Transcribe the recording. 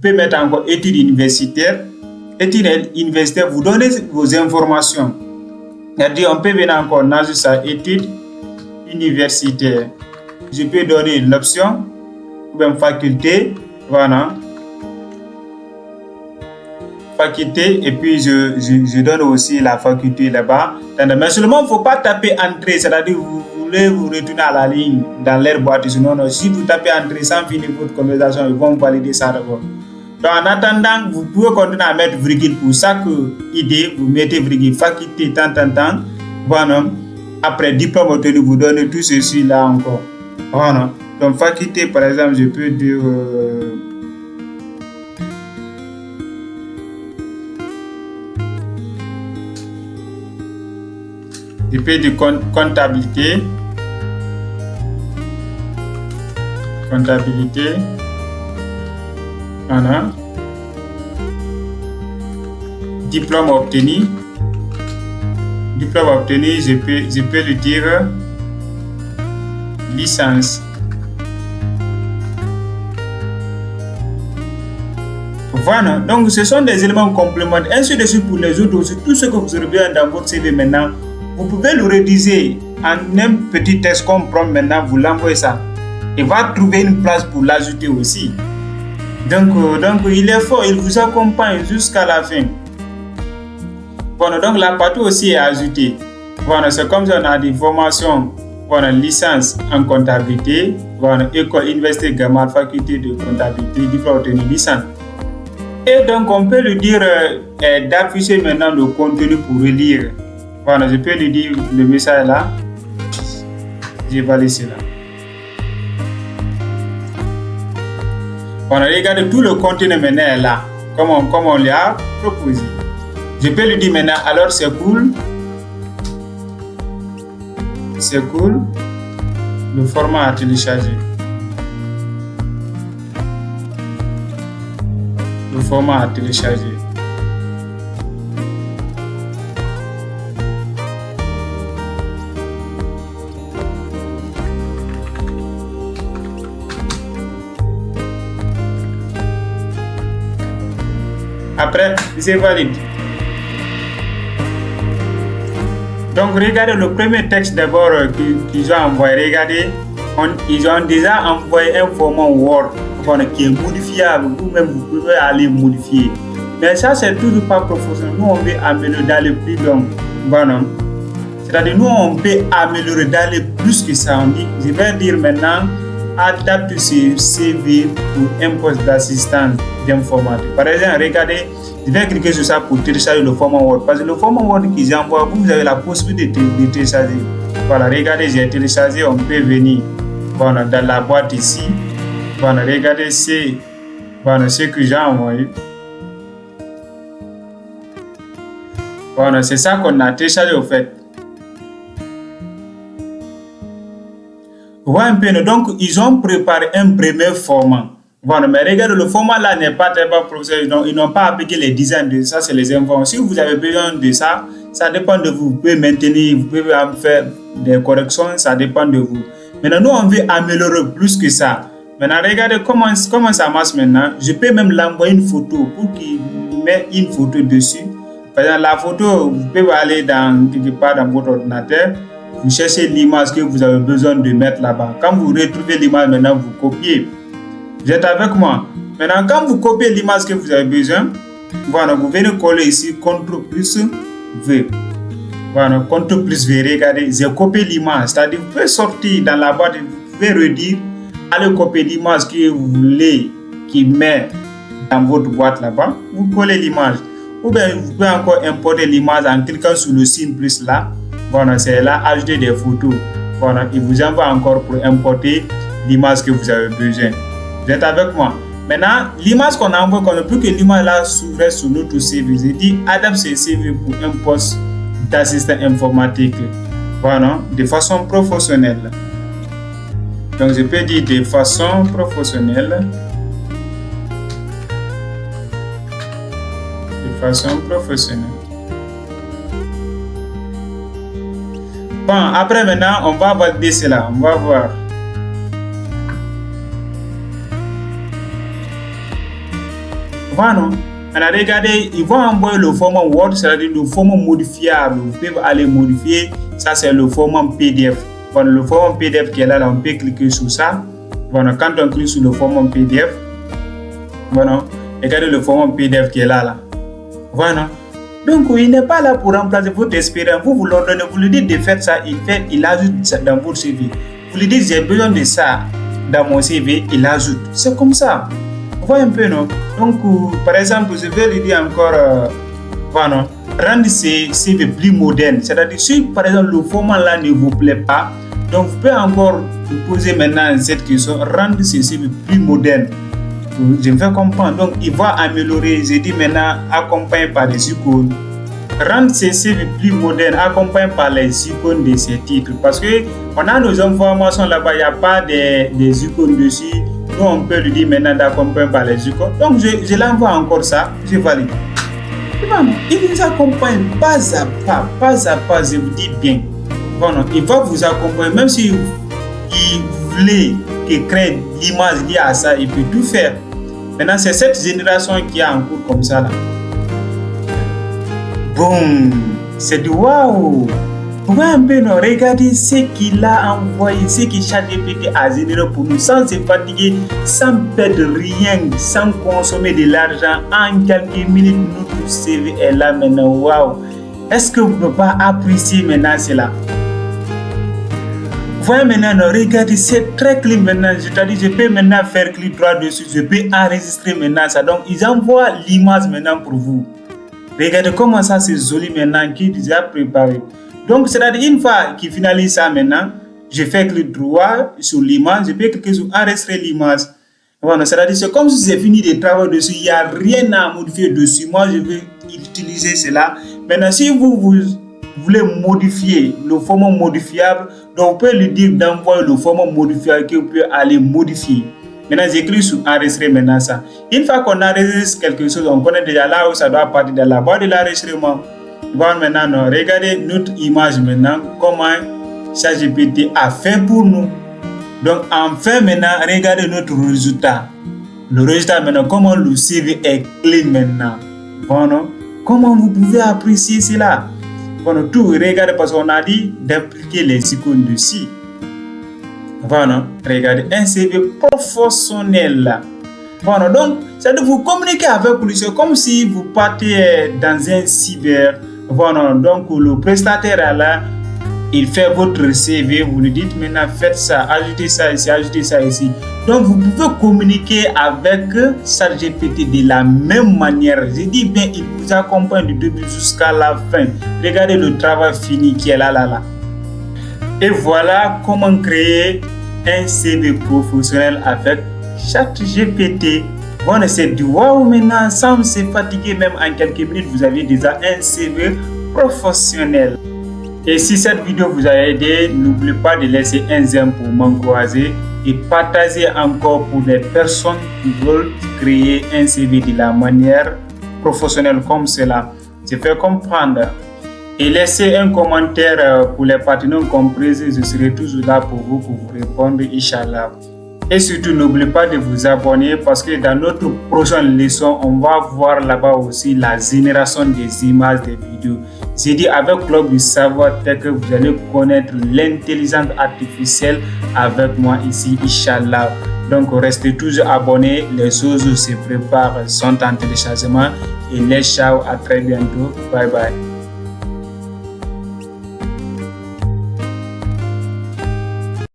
pouvez mettre encore études universitaires. Études universitaires, vous donnez vos informations. C'est-à-dire, on peut venir encore dans ça, études universitaires. Je peux donner l'option, ou bien faculté, voilà. Faculté, et puis je donne aussi la faculté là-bas. Mais seulement, il ne faut pas taper entrée, c'est-à-dire vous voulez vous retourner à la ligne dans leur boîte. Non, si vous tapez entrée sans finir votre conversation, ils vont valider ça d'abord. Donc en attendant, vous pouvez continuer à mettre virgule pour chaque idée, vous mettez virgule, faculté, tant. Voilà. Après diplôme obtenu, vous donnez tout ceci là encore. Voilà. Donc faculté, par exemple, je peux dire... je peux dire comptabilité. Voilà. Diplôme obtenu. Je peux le dire licence. Voilà, donc ce sont des éléments complémentaires. Ainsi de suite pour les autres aussi. Tout ce que vous aurez besoin dans votre CV maintenant, vous pouvez le rédiger en un petit texte comme prompt maintenant, vous l'envoyez ça. Il va trouver une place pour l'ajouter aussi. Donc il est fort, il vous accompagne jusqu'à la fin. Voilà, donc la partie aussi est ajoutée. Voilà, c'est comme si on a des formations, voilà, licence en comptabilité, voilà, école, université, gamme, faculté de comptabilité, diplôme obtenu, licence. Et donc on peut lui dire d'afficher maintenant le contenu pour relire. Voilà, je peux lui dire le message là. Je vais laisser là. Voilà, regardez, tout le contenu maintenant est là, comme on l'a proposé. Je peux lui dire maintenant, alors c'est cool, le format à télécharger. Après, c'est valide. Donc, regardez le premier texte d'abord qu'ils ont envoyé. Regardez, ils ont déjà envoyé un format Word qui est modifiable. Vous-même, vous pouvez aller modifier. Mais ça, c'est toujours pas professionnel. Nous, on veut améliorer d'aller plus loin. Voilà. C'est-à-dire, nous, on peut améliorer d'aller plus que ça. On dit, je vais dire maintenant, adapte ce CV pour un poste d'assistant d'informatique. Par exemple, regardez, je vais cliquer sur ça pour télécharger le format Word. Parce que le format Word qu'ils envoient, vous avez la possibilité de télécharger. Voilà, regardez, j'ai téléchargé, on peut venir voilà, dans la boîte ici. Voilà, regardez, c'est voilà, ce que j'ai envoyé. Voilà, c'est ça qu'on a téléchargé au fait. Voilà un peu, donc ils ont préparé un premier format. Voilà, mais regardez, le format là n'est pas très bien professionnel, donc ils n'ont pas appliqué les designs de ça, c'est les informations. Si vous avez besoin de ça, ça dépend de vous. Vous pouvez maintenir, vous pouvez faire des corrections, ça dépend de vous. Maintenant, nous, on veut améliorer plus que ça. Maintenant, regardez comment ça marche maintenant. Je peux même l'envoyer une photo pour qu'il mette une photo dessus. Par exemple, la photo, vous pouvez aller quelque part dans votre ordinateur. Vous cherchez l'image que vous avez besoin de mettre là-bas. Quand vous retrouvez l'image, maintenant, vous copiez. Vous êtes avec moi? Maintenant, quand vous copiez l'image que vous avez besoin, voilà, vous venez coller ici, CTRL plus V. Voilà, CTRL plus V, regardez, j'ai copié l'image. C'est-à-dire, vous pouvez sortir dans la boîte, vous pouvez redire, allez copier l'image que vous voulez qu'il met dans votre boîte là-bas. Vous collez l'image. Ou bien, vous pouvez encore importer l'image en cliquant sur le signe plus là. Voilà, c'est là, ajouter des photos. Voilà, il vous envoie encore pour importer l'image que vous avez besoin. Vous êtes avec moi? Maintenant, l'image qu'on envoie, qu'on ne peut que l'image là s'ouvre sur notre CV. Je dis, adapte ce CV pour un poste d'assistant informatique. Voilà, de façon professionnelle. Donc, je peux dire de façon professionnelle. De façon professionnelle. Bon, après maintenant, on va valider cela. On va voir. Voilà. On a regardé, ils vont envoyer le format Word, c'est-à-dire le format modifiable. Vous pouvez aller modifier. Ça, c'est le format PDF. Voilà, le format PDF qui est là, on peut cliquer sur ça. Voilà, quand on clique sur le format PDF, voilà, regardez le format PDF qui est là. Voilà. Donc, il n'est pas là pour remplacer votre expérience. Vous leur donnez, vous lui dites de faire ça, il ajoute ça dans votre CV. Vous lui dites, j'ai besoin de ça dans mon CV, il ajoute. C'est comme ça. Vous voyez un peu, non? Donc, par exemple, je vais lui dire encore, voilà, rendre ces CV plus modernes. C'est-à-dire, si par exemple le format là ne vous plaît pas, donc vous pouvez encore vous poser maintenant cette question, rendre ces CV plus modernes. Je me fais comprendre. Donc, il va améliorer. J'ai dit maintenant, accompagné par les icônes. Rendre ces CV plus modernes, accompagné par les icônes de ces titres. Parce que on a nos informations là-bas, il n'y a pas des icônes dessus. Nous, on peut lui dire maintenant d'accompagner par les icônes. Donc, je l'envoie encore ça. Je valide. Il vous accompagne pas à pas, je vous dis bien. Bon, il va vous accompagner, même si il voulait qu'il crée l'image liée à ça, il peut tout faire. Maintenant, c'est cette génération qui est en cours comme ça là. Boum, c'est du waouh. Vous voyez un peu, non? Regardez ce qu'il a envoyé, ce que ChatGPT a généré pour nous, sans se fatiguer, sans perdre rien, sans consommer de l'argent. En quelques minutes, notre CV est là maintenant. Waouh! Est-ce que vous ne pouvez pas apprécier maintenant cela? Vous voyez maintenant, non? Regardez, c'est très clean maintenant. C'est-à-dire, je peux maintenant faire clic droit dessus, je peux enregistrer maintenant ça. Donc, ils envoient l'image maintenant pour vous. Regardez comment ça c'est joli maintenant, qui est déjà préparé. Donc, c'est-à-dire, une fois qu'il finalise ça maintenant, je fais clic droit sur l'image, je peux cliquer sur enregistrer l'image. Voilà, c'est-à-dire, c'est comme si j'ai fini de travailler dessus, il n'y a rien à modifier dessus. Moi, je vais utiliser cela. Maintenant, si vous voulez modifier le format modifiable, donc vous pouvez lui dire d'envoyer le format modifiable que vous pouvez aller modifier. Maintenant, j'écris sur enregistrer maintenant ça. Une fois qu'on enregistre quelque chose, on connaît déjà là où ça doit partir dans la barre de l'enregistrement. Voilà maintenant, non, regardez notre image maintenant, comment ChatGPT a fait pour nous. Donc, enfin maintenant, regardez notre résultat. Le résultat maintenant, comment le CV est clean maintenant. Voilà. Comment vous pouvez apprécier cela? Voilà, tout, regardez, parce qu'on a dit d'impliquer les icônes dessus. Voilà, regardez, un CV professionnel. Voilà, donc, c'est de vous communiquer avec lui, c'est comme si vous partez dans un cyber. Voilà, donc le prestataire est là, il fait votre CV, vous lui dites maintenant faites ça, ajoutez ça ici. Donc vous pouvez communiquer avec ChatGPT de la même manière. Je dis bien, il vous accompagne du début jusqu'à la fin. Regardez le travail fini qui est là. Et voilà comment créer un CV professionnel avec ChatGPT. Voilà, c'est du waouh maintenant, sans se fatiguer, même en quelques minutes, vous avez déjà un CV professionnel. Et si cette vidéo vous a aidé, n'oubliez pas de laisser un j'aime pour m'encourager et partager encore pour les personnes qui veulent créer un CV de la manière professionnelle comme cela. Je fais comprendre. Et laissez un commentaire pour les parties non comprises. Je serai toujours là pour vous répondre, Inch'Allah. Et surtout, n'oubliez pas de vous abonner parce que dans notre prochaine leçon, on va voir là-bas aussi la génération des images des vidéos. J'ai dit avec Club du Savoir Tech que vous allez connaître l'intelligence artificielle avec moi ici, Inch'Allah. Donc, restez toujours abonnés. Les choses se préparent, sont en téléchargement. Et les ciao, à très bientôt. Bye bye.